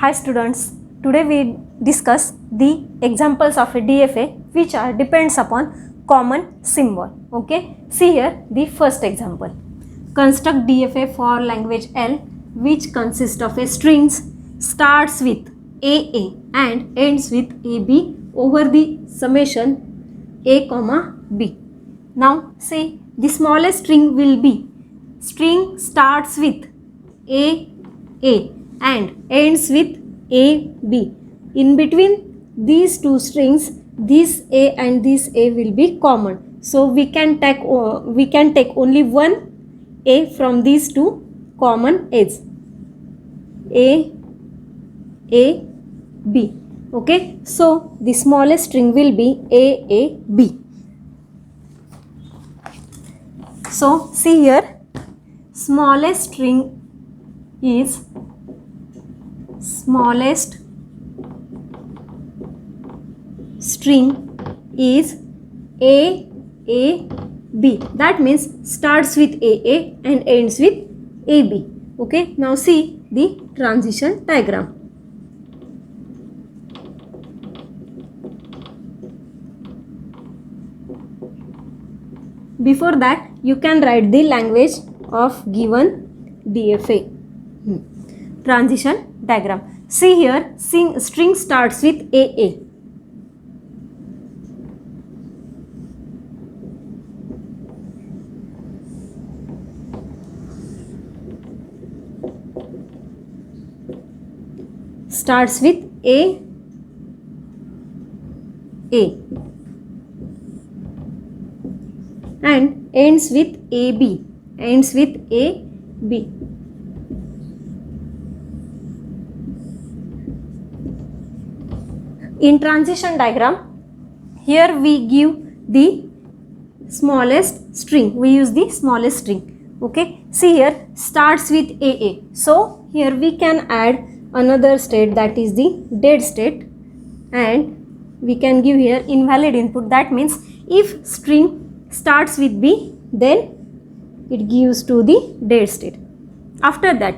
Hi students, today we discuss the examples of a DFA which are depends upon common symbol. Okay, see here the first example. Construct DFA for language L which consists of a strings starts with AA and ends with AB over the summation A comma B. Now say the smallest string will be string starts with A and ends with AB. In between these two strings, this A and this A will be common. So we can take only one A from these two common A's. A, B. Okay. So the smallest string will be B. So see here, smallest string is AB. That means starts with AA and ends with AB. Okay. Now see the transition diagram. Before that, you can write the language of given DFA. Transition diagram. See here, string starts with AA. Starts with A and ends with AB. In transition diagram, here we give the smallest string. We use the smallest string. Okay. See here, starts with AA. So here we can add another state, that is the dead state, and we can give here invalid input. That means if string starts with B, then it gives to the dead state. After that,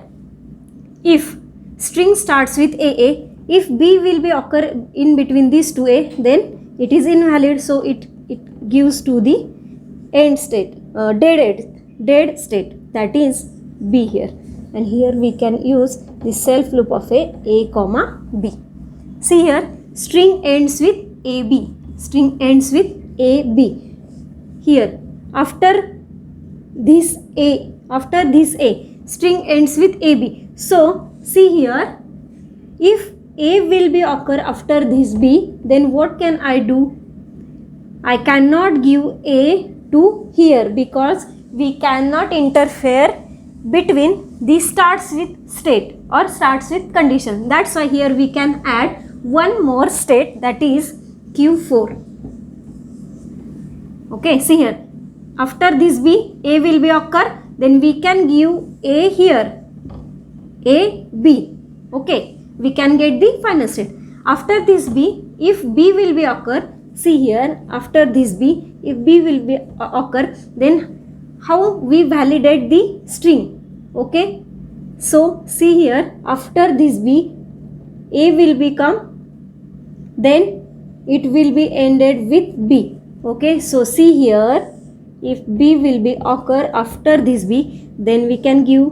if string starts with AA, if B will be occur in between these two A, then it is invalid. So it gives to the end state, dead state, that is B here. And here we can use the self loop of A comma B. See here, string ends with AB. Here, after this A, string ends with AB. So see here, if A will be occur after this B, then what can I do? I cannot give A to here because we cannot interfere between the starts with state or starts with condition. That's why here we can add one more state, that is Q4. Okay, see here, after this B, A will be occur, then we can give A here, B. Okay, we can get the final state. After this B, if B will be occur, see here, after this B, if B will be occur, then how we validate the string? Okay, so see here, after this B, A will become, then it will be ended with B. Okay, so see here, if B will be occur after this B, then we can give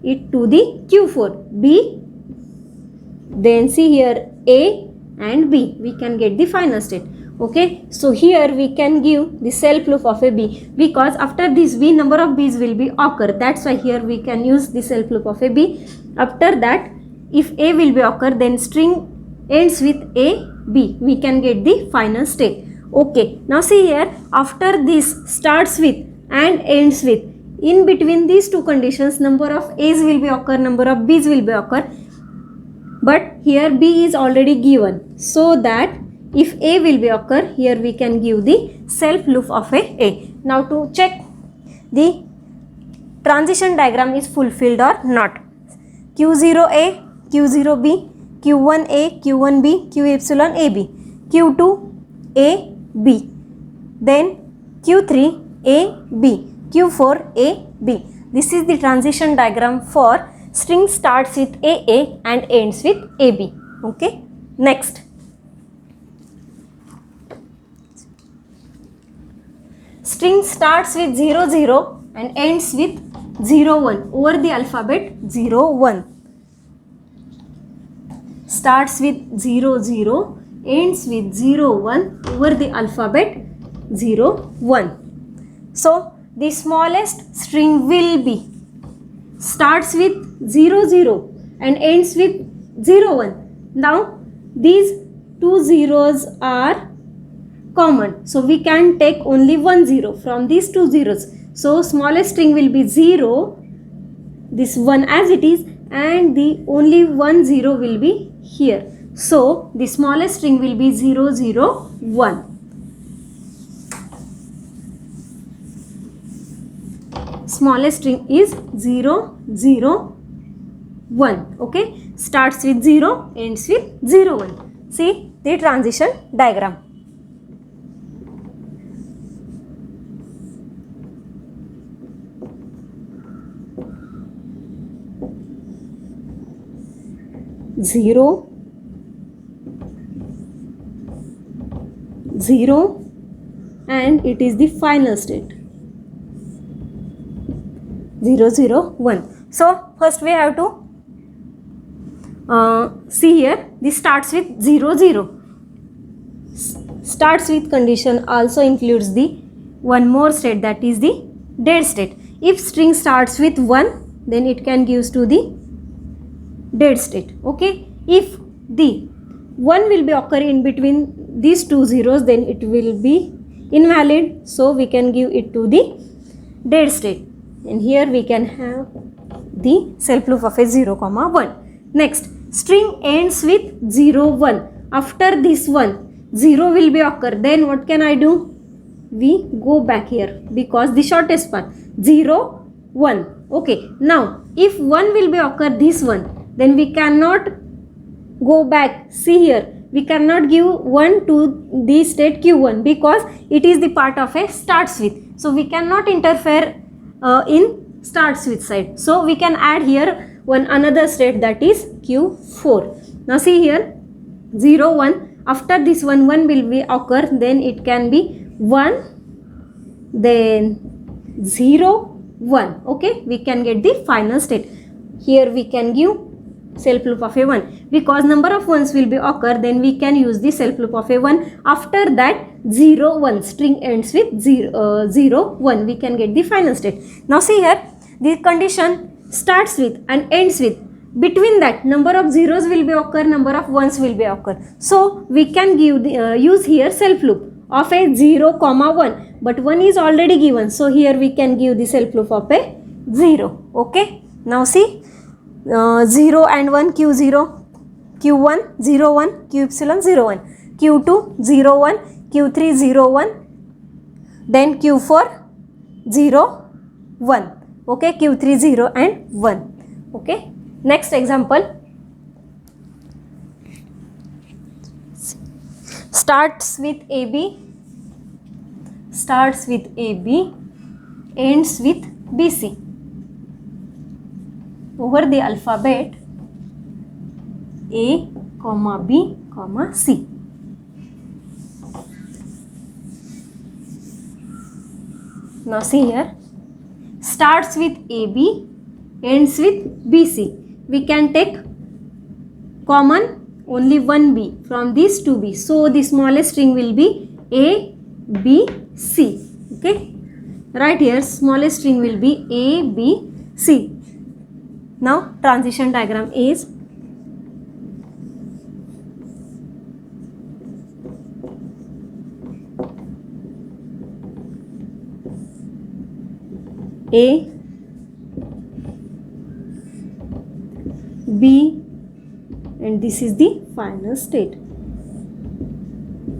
it to the Q4, B, then see here A and B, we can get the final state. Okay, so here we can give the self loop of a B because after this B, number of B's will be occur. That's why here we can use the self loop of a B. After that, if A will be occur, then string ends with A, B. We can get the final state. Okay, now see here, after this starts with and ends with, in between these two conditions, number of A's will be occur, number of B's will be occur. But here B is already given, so that if A will be occur, here we can give the self loop of A. Now to check the transition diagram is fulfilled or not. Q0A, Q0B, Q1A, Q1B, Q epsilon AB, Q2A, B, then Q3A, B, Q4A, B. This is the transition diagram for string starts with AA and ends with AB. Okay, next. String starts with 0 0 and ends with 0 1 over the alphabet 0 1. Starts with 0 0, ends with 0 1 over the alphabet 0 1. So the smallest string will be starts with 0 0 and ends with 0 1. Now these two zeros are common, so we can take only one zero from these two zeros. So smallest string will be 0, this one as it is, and the only one zero will be here. So the smallest string will be 0 0 1. Smallest string is 0 0 1. Okay, starts with 0, ends with 0 1. See the transition diagram. Zero, 0, and it is the final state 0 0 1. So first we have to see here, this starts with 0 0. Starts with condition also includes the one more state, that is the dead state. If string starts with 1, then it can gives to the dead state. Okay, if the 1 will be occur in between these two zeros, then it will be invalid, so we can give it to the dead state, and here we can have the self loop of a 0 comma 1. Next, string ends with 0 1. After this one 0 will be occur, then what can I do? We go back here because the shortest path 0 1. Okay, now if 1 will be occur this one, then we cannot go back. See here, we cannot give 1 to the state Q1 because it is the part of a starts with. So we cannot interfere in starts with side. So we can add here one another state, that is Q4. Now see here, 0 1. After this one 1 will be occur, then it can be 1, then 0 1. Okay, we can get the final state. Here we can give self loop of a 1 because number of ones will be occur, then we can use the self loop of a 1. After that 0 1, string ends with 0 1, we can get the final state. Now see here, the condition starts with and ends with, between that number of zeros will be occur, number of ones will be occur. So we can give the, use here self loop of a 0 comma 1, but 1 is already given, so here we can give the self loop of a 0. Okay, now see, 0 and 1, Q0, Q1 0 1, Q epsilon 0 1, Q2 0 1, Q3 0 1, then Q4 0 1. Okay, Q3 0 and 1. Okay, next example. Starts with AB, ends with BC. Over the alphabet A, B, C. Now see here, starts with AB, ends with BC. We can take common only one B from these two B. So the smallest string will be A, B, C. Okay, right here smallest string will be A, B, C. Now transition diagram is A, B, and this is the final state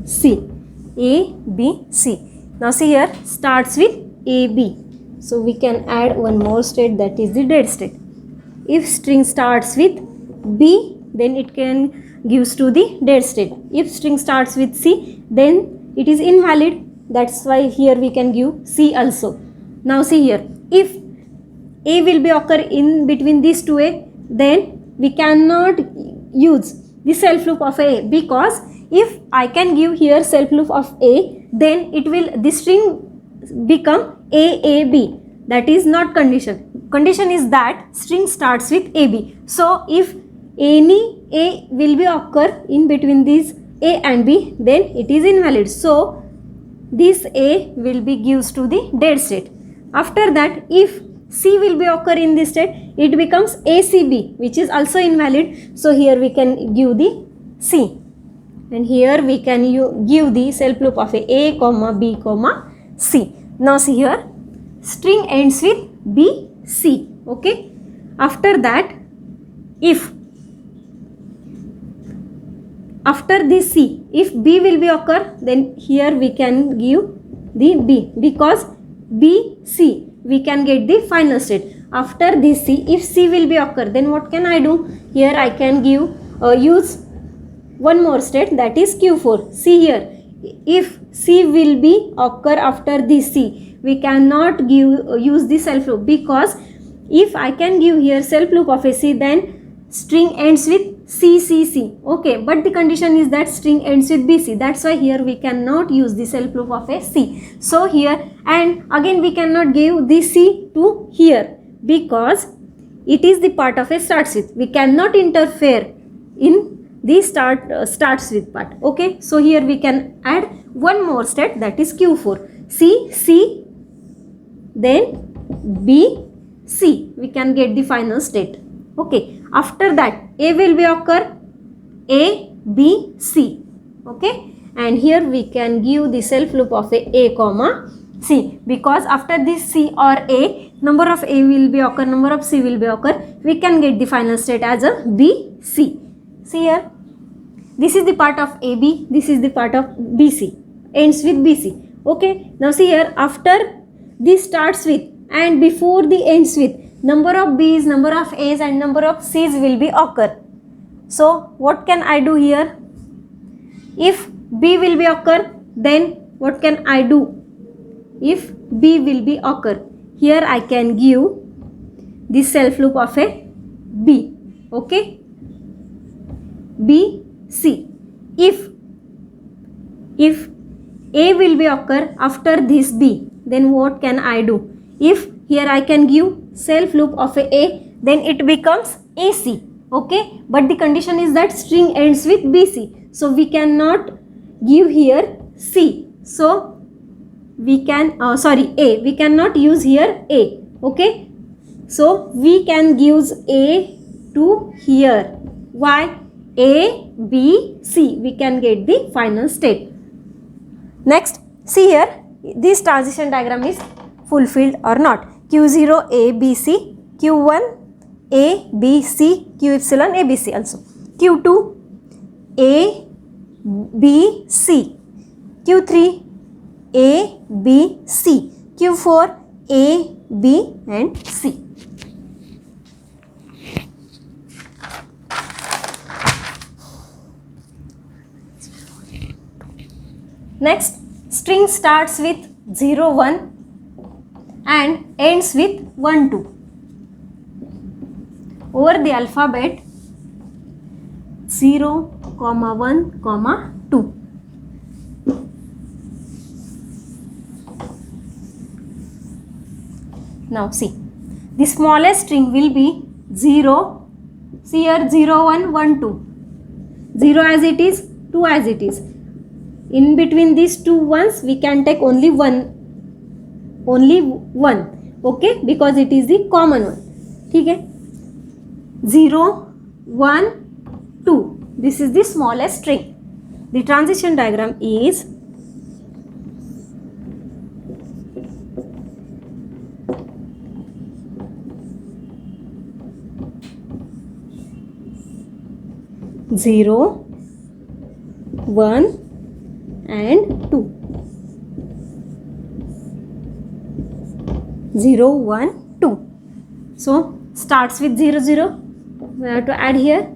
C. A, B, C. Now see here, starts with AB. So we can add one more state, that is the dead state. If string starts with B, then it can gives to the dead state. If string starts with C, then it is invalid. That's why here we can give C also. Now see here, if A will be occur in between these two A, then we cannot use the self loop of a, because if I can give here self loop of a, then it will, the string become AAB. That is not condition. Condition is that string starts with AB. So if any A will be occur in between these A and B, then it is invalid. So this A will be gives to the dead state. After that, if C will be occur in this state, it becomes ACB, which is also invalid. So here we can give the C, and here we can give the self loop of A comma B comma C. Now see here, string ends with B C. Okay. After that, if after this C, if B will be occur, then here we can give the B, because B C we can get the final state. After this C, if C will be occur, then what can I do? Here I can give use one more state, that is Q4. See here, if C will be occur after this C, we cannot use the self loop, because if I can give here self loop of a C, then string ends with CCC. Okay, but the condition is that string ends with BC. That's why here we cannot use the self loop of a C. So here, and again we cannot give the C to here, because it is the part of a starts with. We cannot interfere in the starts with part. Okay, so here we can add one more state, that is Q4. C C, then B C. We can get the final state. Okay, after that A will be occur, A B C. Okay, and here we can give the self loop of a comma C, because after this C or A, number of A will be occur, number of C will be occur. We can get the final state as a B C. See here, this is the part of AB, this is the part of BC, ends with BC. Okay, now see here, after this starts with and before the ends with, number of B's, number of A's and number of C's will be occur. So what can I do here? If B will be occur, then what can I do? If B will be occur, here I can give the self loop of a B. Okay, B C. If A will be occur after this B, then what can I do? If here I can give self loop of A, then it becomes AC. Okay, but the condition is that string ends with BC, so we cannot give here C. So we can A, we cannot use here A. Okay, so we can use A to here. Why? A B C, we can get the final state. Next, see here, this transition diagram is fulfilled or not. Q0 A B C, Q1 A B C, Q epsilon A B C also. Q2 A B C, Q3 A B C, Q4 A B and C. Next, string starts with 0 1 and ends with 1 2. Over the alphabet 0, 1, 2. Now see, the smallest string will be 0. See here, 0 1 1 2. 0 as it is, 2 as it is. In between these two ones we can take only one. Okay, because it is the common one. Okay, 0 1 2. This is the smallest string. The transition diagram is zero, 1 and 2. 0 1 2. So starts with 0 0. We have to add here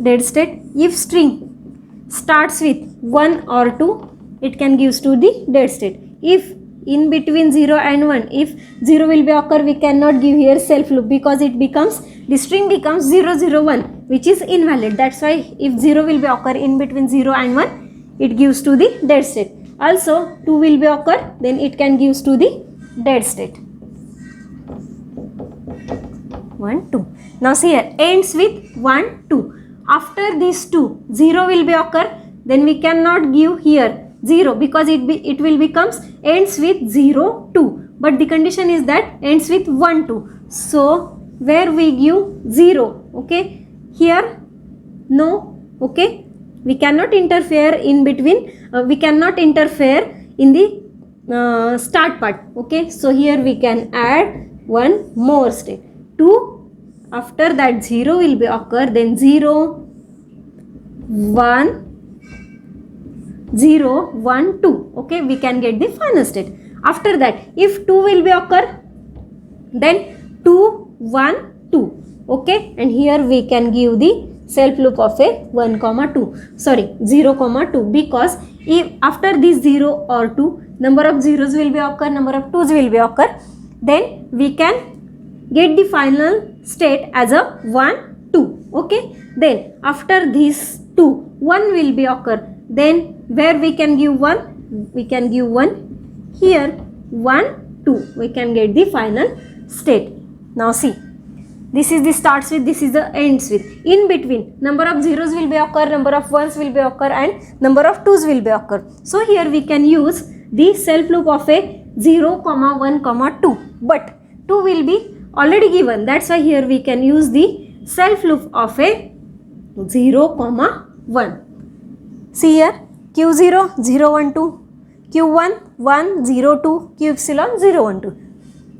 dead state. If string starts with 1 or 2, it can gives to the dead state. If in between 0 and 1, if 0 will be occur, we cannot give here self loop because it becomes the string becomes 0 0 1, which is invalid. That's why if 0 will be occur in between 0 and 1, it gives to the dead state. Also 2 will be occur, then it can gives to the dead state. 1 2. Now see here, ends with 1 2. After these 2, 0 will be occur, then we cannot give here 0 because it will becomes ends with 0 2, but the condition is that ends with 1 2. So where we give 0, okay, here no, okay, we cannot interfere in between, we cannot interfere in the start part, okay. So here we can add one more state 2. After that 0 will be occur, then 0 1 0 1 2, okay, we can get the final state. After that if 2 will be occur, then 2 1 2, okay, and here we can give the self loop of a 1 comma 2, sorry 0 comma 2, because if after this 0 or 2, number of zeros will be occur, number of 2's will be occur, then we can get the final state as a 1 2, okay. Then after this 2, 1 will be occur, then where we can give 1, we can give 1 here, 1 2, we can get the final state. Now see, this is the starts with, this is the ends with. In between number of zeros will be occur, number of ones will be occur, and number of 2's will be occur. So here we can use the self loop of a 0 comma 1 comma 2, but 2 will be already given, that's why here we can use the self loop of a 0 comma 1. See here, q0 0 1 2, q1 1 0 2, q epsilon 0 1 2.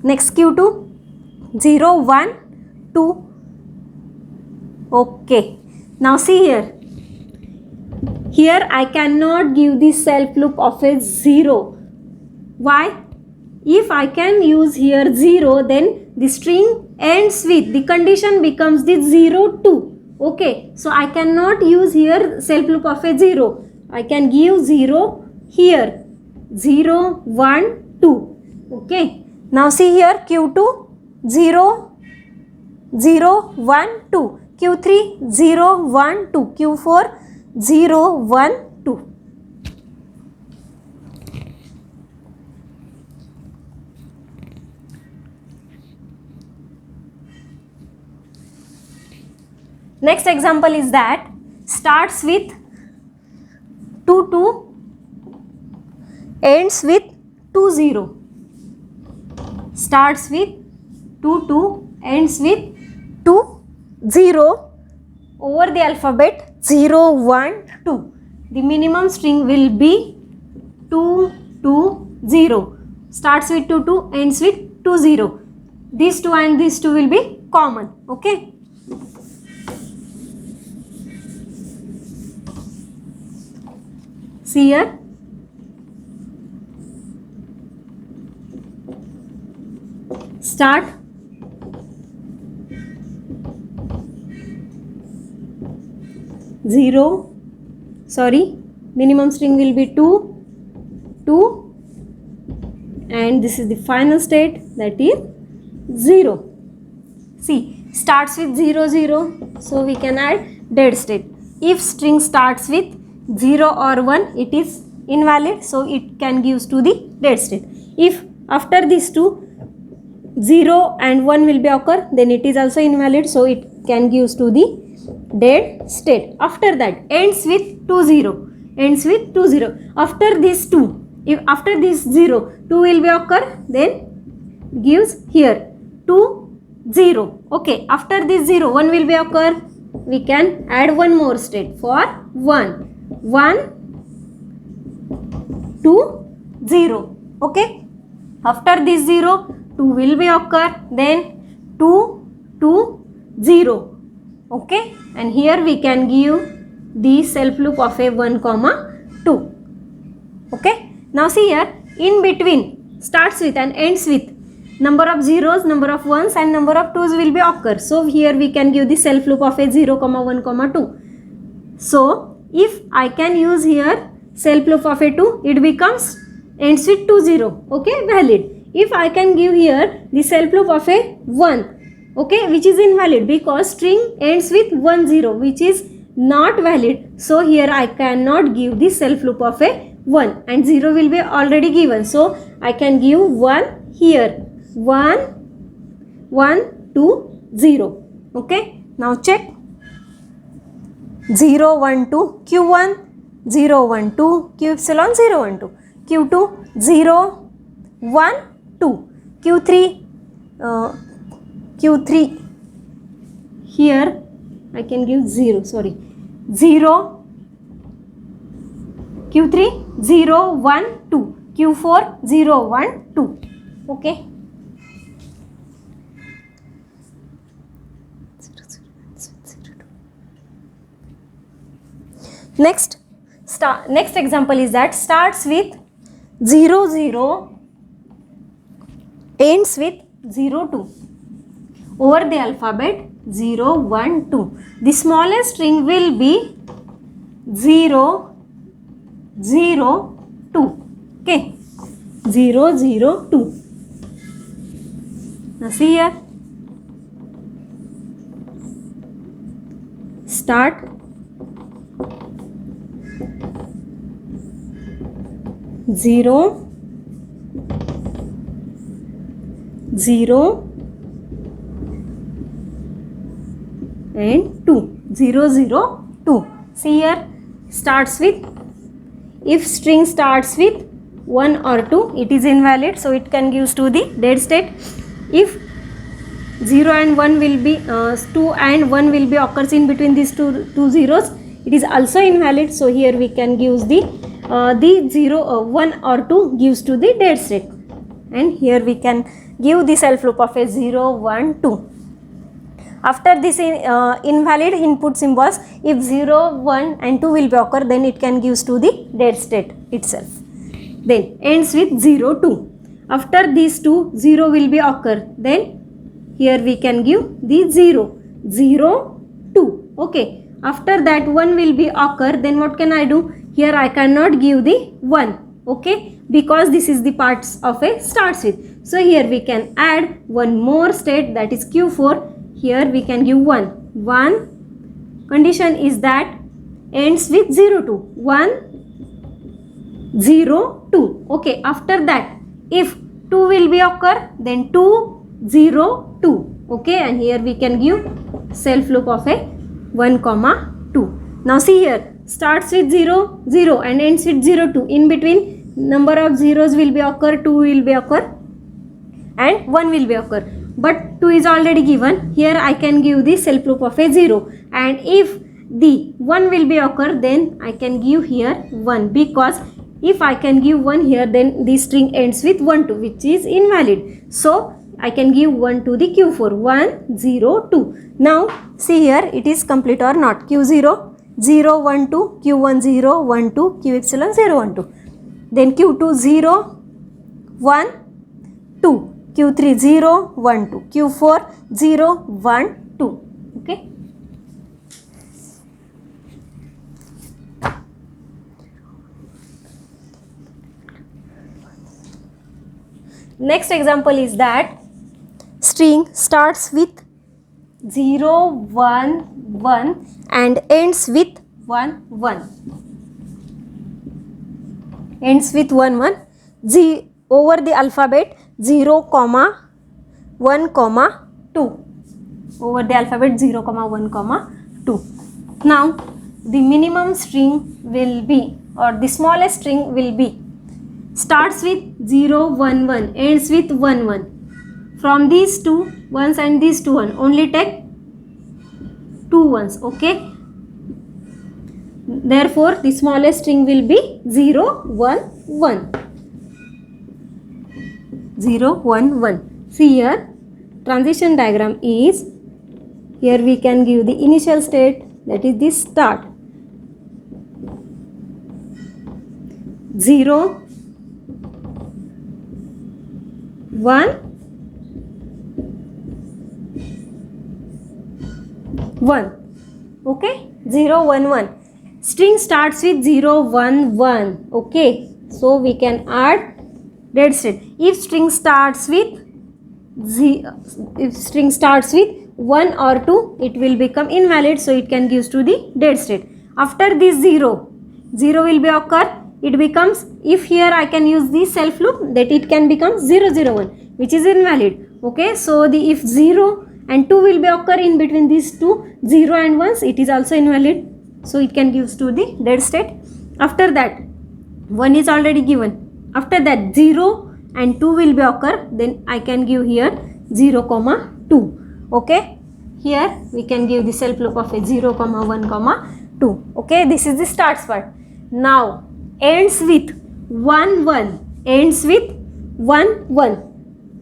Next q2 0 1 2, okay. Now see here, here I cannot give the self loop of a 0. Why? If I can use here 0, then the string ends with, the condition becomes the 0 2, okay. So I cannot use here self loop of a 0. I can give 0 here, 0 1 2, okay. Now see here, q2 0 0 1 2, q3 0 1 2, q4 0 1 2. Next example is that starts with 2 2, ends with 2 0. Starts with 2 2, ends with 2 0, over the alphabet 0 1 2. The minimum string will be 2 2 0. Starts with 2 2, ends with 2 0. These two and these two will be common, okay. See here, start 0, sorry, minimum string will be 2 2, and this is the final state, that is 0. See, starts with 0 0, so we can add dead state. If string starts with 0 or 1, it is invalid, so it can gives to the dead state. If after these two 0 and 1 will be occur, then it is also invalid, so it can gives to the dead state. After that ends with 2 0, ends with 2 0. After this 2, if after this 0 2 will be occur, then gives here 2 0, okay. After this 0 1 will be occur, we can add one more state for 1 1 2 0, okay. After this 0 2 will be occur, then 2 2 0, okay, and here we can give the self loop of a 1 comma 2, okay. Now see here, in between starts with and ends with number of zeros, number of ones, and number of twos will be occur. So here we can give the self loop of a 0 comma 1 comma 2. So if I can use here self loop of a 2, it becomes ends with 2 0, okay, valid. If I can give here the self loop of a 1, okay, which is invalid because string ends with 1 0, which is not valid. So here I cannot give the self loop of a 1, and 0 will be already given. So I can give 1 here, 1 1 2 0. Okay, now check. 0 1 2 q1, 0 1 2 q epsilon 0 1 2, q2 0 1 2, q3 q3 here I can give 0, sorry, 0 q3 0 1 2, q4 0 1 2. Okay, next example is that starts with 0 0, ends with 0 2. Over the alphabet 0 1 2, the smallest string will be 0 0 2. Okay, 0 0 2. Now see here, start 0 0 and 2, 0 0 2. See here, starts with, if string starts with 1 or 2, it is invalid, so it can give to the dead state. If 0 and 1 will be 2 and 1 will be occurs in between these two zeros, it is also invalid. So here we can give the 0 1 or 2 gives to the dead state, and here we can give the self loop of a 0 1 2. After this invalid input symbols, if 0 1 and 2 will be occur, then it can gives to the dead state itself. Then ends with 0 2. After these two 0 will be occur, then here we can give the 0 0 2. Okay, after that 1 will be occur, then what can I do? Here I cannot give the 1, okay, because this is the parts of a starts with. So here we can add one more state, that is q4. Here we can give 1. 1 condition is that ends with 0 2. 1 0 2. Okay, after that if 2 will be occur, then 2 0 2. Okay, and here we can give self loop of a 1 comma 2. Now see here, starts with 0 0 and ends with 0 2. In between number of zeros will be occur, 2 will be occur and 1 will be occur, but 2 is already given. Here I can give the self loop of a 0, and if the 1 will be occur, then I can give here 1, because if I can give 1 here, then the string ends with 1 2, which is invalid. So I can give 1 to the q4, 1 0 2. Now see here, it is complete or not. q0 0 1 2, q1 0 1 2, q epsilon 0 1 2. Then q2 0 1 2, q3 0 1 2, q4 0 1 2. Okay. Next example is that string starts with 0 1 1 and ends with 1 1. Ends with 1 1. Over the alphabet 0 comma 1 comma 2. Over the alphabet 0 comma 1 comma 2. Now the minimum string will be, or the smallest string will be, starts with 0 1 1, ends with 1 1. From these two ones and these two one, only take two ones. Okay. Therefore the smallest string will be 0 1 1. 0 1 1. See here, transition diagram is, here we can give the initial state, that is the start. 0 1 1. Okay, 0 1 1. String starts with 0 1 1. Okay, so we can add dead state. If string starts with if string starts with 1 or 2, it will become invalid, so it can gives to the dead state. After this 0 will be occur, it becomes, if here I can use the self loop, that it can become 0 0 1, which is invalid. Okay, so the if 0 and 2 will be occur in between these two 0 and 1s, it is also invalid, so it can gives to the dead state. After that 1 is already given. After that 0 and 2 will be occur, then I can give here 0 comma 2. Okay, here we can give the self loop of a 0 comma 1 comma 2. Okay, this is the starts part. Now ends with 1 1, ends with 1 1.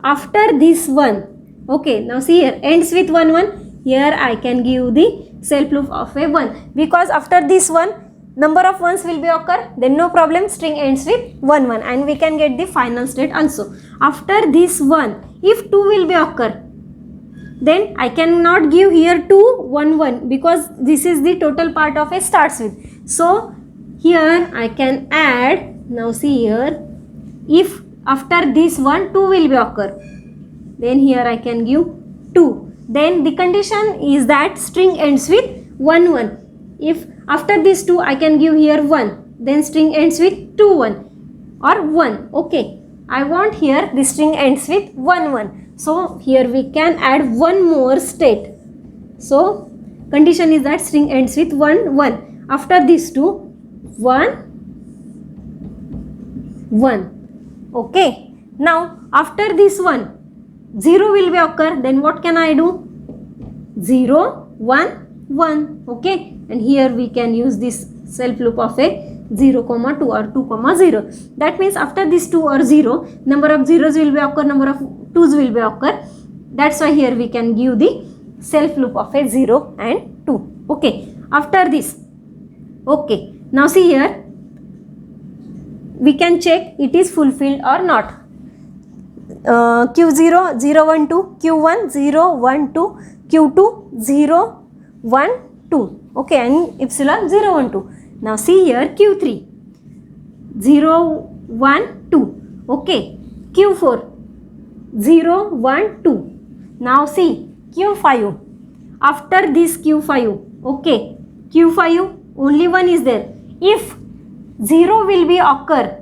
After this 1, okay, now see here, ends with 1 1, here I can give the self loop of a 1, because after this 1 number of ones will be occur, then no problem, string ends with 1 1, and we can get the final state also. After this 1, if 2 will be occur, then I cannot give here 2 1 1, because this is the total part of a starts with. So here I can add, now see here, if after this 1 2 will be occur, then here I can give 2. Then the condition is that string ends with 1 1. If after this 2 I can give here 1, then string ends with 2 1 or 1. Okay, I want here the string ends with 1 1. So here we can add one more state. So condition is that string ends with 1 1. After this 2, 1 1. Okay, now after this 1, 0 will be occur, then what can I do? 0 1 1. Okay, and here we can use this self loop of a 0 comma 2 or 2 comma 0. That means after this 2 or 0, number of zeros will be occur, number of 2's will be occur. That's why here we can give the self loop of a 0 and 2. Okay, after this, okay, now see here, we can check it is fulfilled or not. Q0 0 1 2, Q1 0 1 2, Q2 0 1 2. Okay, and epsilon 0 1 2. Now see here Q3 0 1 2. Okay, Q4 0 1 2. Now see Q5. After this Q5, okay, Q5 only 1 is there. If 0 will be occur,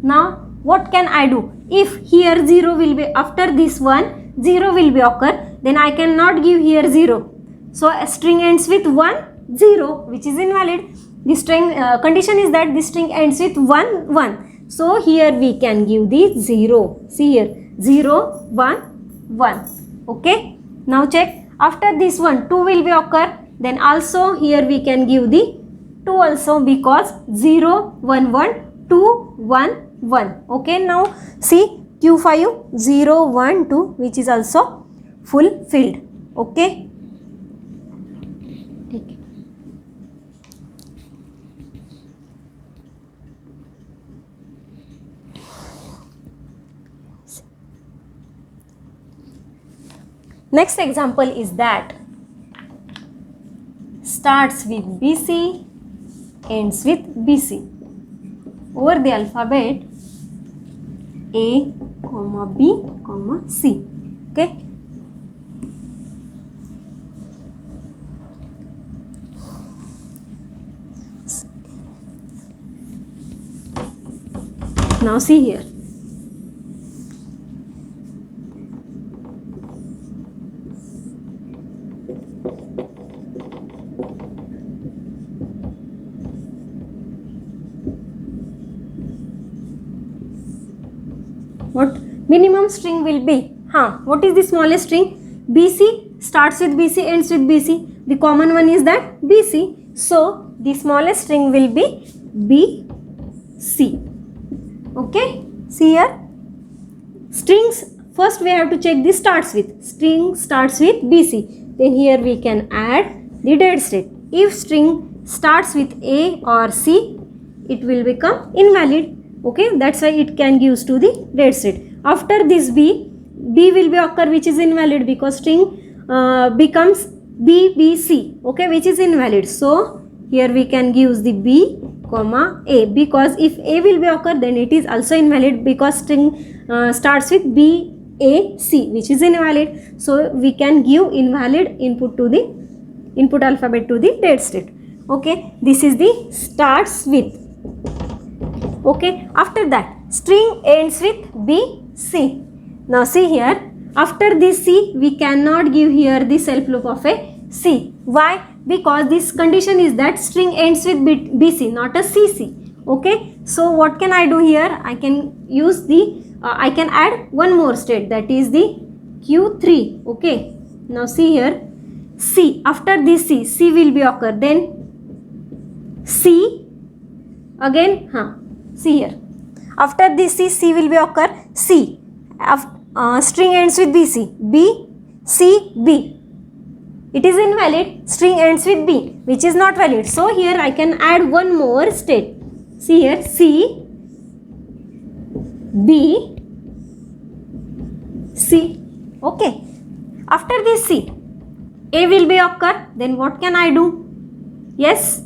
now what can I do? If here 0 will be, after this 1 0 will be occur, then I cannot give here 0. So a string ends with 1 0, which is invalid. The string condition is that the string ends with 1 1. So here we can give the 0. See here 0 1 1. Okay, now check, after this 1 2 will be occur, then also here we can give the 2 also, because 0 1 1 2 1 1. Okay, now see Q5 0 1 2, which is also fulfilled. Okay, take it. Next example is that starts with BC, ends with BC. Over the alphabet A, B, C. Okay. Now see here. What minimum string will be? What is the smallest string? BC starts with BC, ends with BC. The common one is that BC. So the smallest string will be BC. Okay. See here. Strings, first we have to check the starts with. String starts with BC. Then here we can add the dead state. If string starts with A or C, it will become invalid. Okay, that's why it can gives to the dead state. After this B will be occur, which is invalid, because string becomes BBC, okay, which is invalid. So here we can use the B comma A, because if A will be occur, then it is also invalid, because string starts with B A, C, which is invalid. So we can give invalid input to the input alphabet to the dead state. Okay, this is the starts with. Okay, after that string ends with B, C. Now see here, after this C we cannot give here the self loop of a C. Why? Because this condition is that string ends with BC, not a CC. Okay, so what can I do here? I can use the I can add one more state, that is the Q3. Okay, now see here, C, after this C will be occur, then C again, see here, after this C will be occur, C, string ends with BC, B, C, B. It is invalid, string ends with B, which is not valid. So here I can add one more state. See here, C, B, C. Okay, after this C, A will be occur, then what can I do? Yes,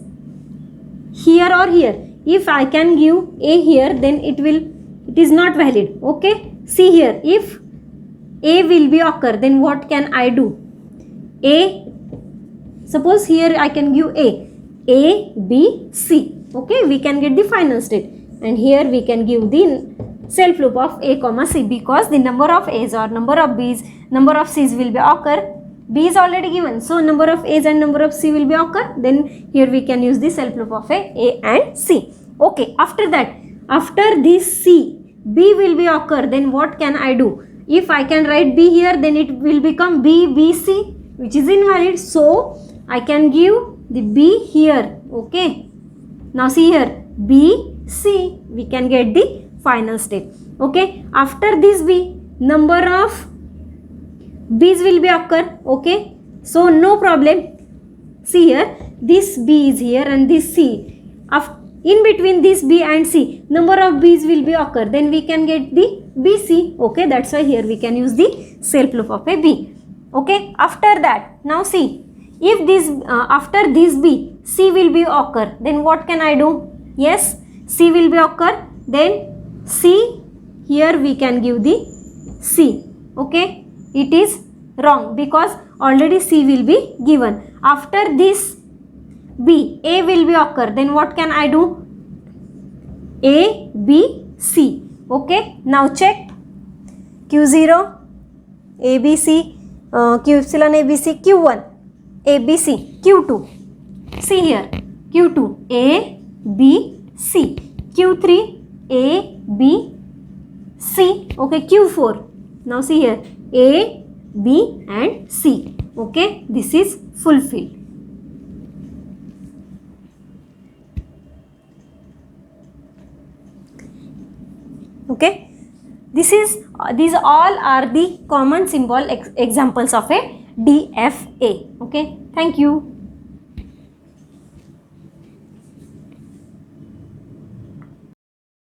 here or here. If I can give A here, then it is not valid. Okay, see here, if A will be occur, then what can I do? A, suppose here I can give A, B, C. Okay, we can get the final state, and here we can give the self loop of A comma C, because the number of A's or number of B's, number of C's will be occur. B is already given, so number of A's and number of C will be occur. Then here we can use the self loop of A and C. Okay, after that, after this C, B will be occur, then what can I do? If I can write B here, then it will become B, B, C, which is invalid. So I can give the B here. Okay, now see here, B, C, we can get the final state. Okay, after this B, number of B's will be occur. Okay, so no problem. See here, this B is here and this C. In between this B and C, number of B's will be occur. Then we can get the BC. Okay, that's why here we can use the self loop of a B. Okay, after that, now see, if this after this B, C will be occur, then what can I do? Yes, C will be occur, then C, here we can give the C. Okay, it is wrong because already C will be given. After this B, A will be occur, then what can I do? A, B, C. Okay, now check Q0, ABC, Q epsilon ABC, Q1, ABC, Q2. See here, Q2, A, B, C, Q3, A, B, C. Okay, Q4. Now see here, A, B and C. Okay, this is fulfilled. Okay, these all are the common symbol examples of a DFA. Okay, thank you.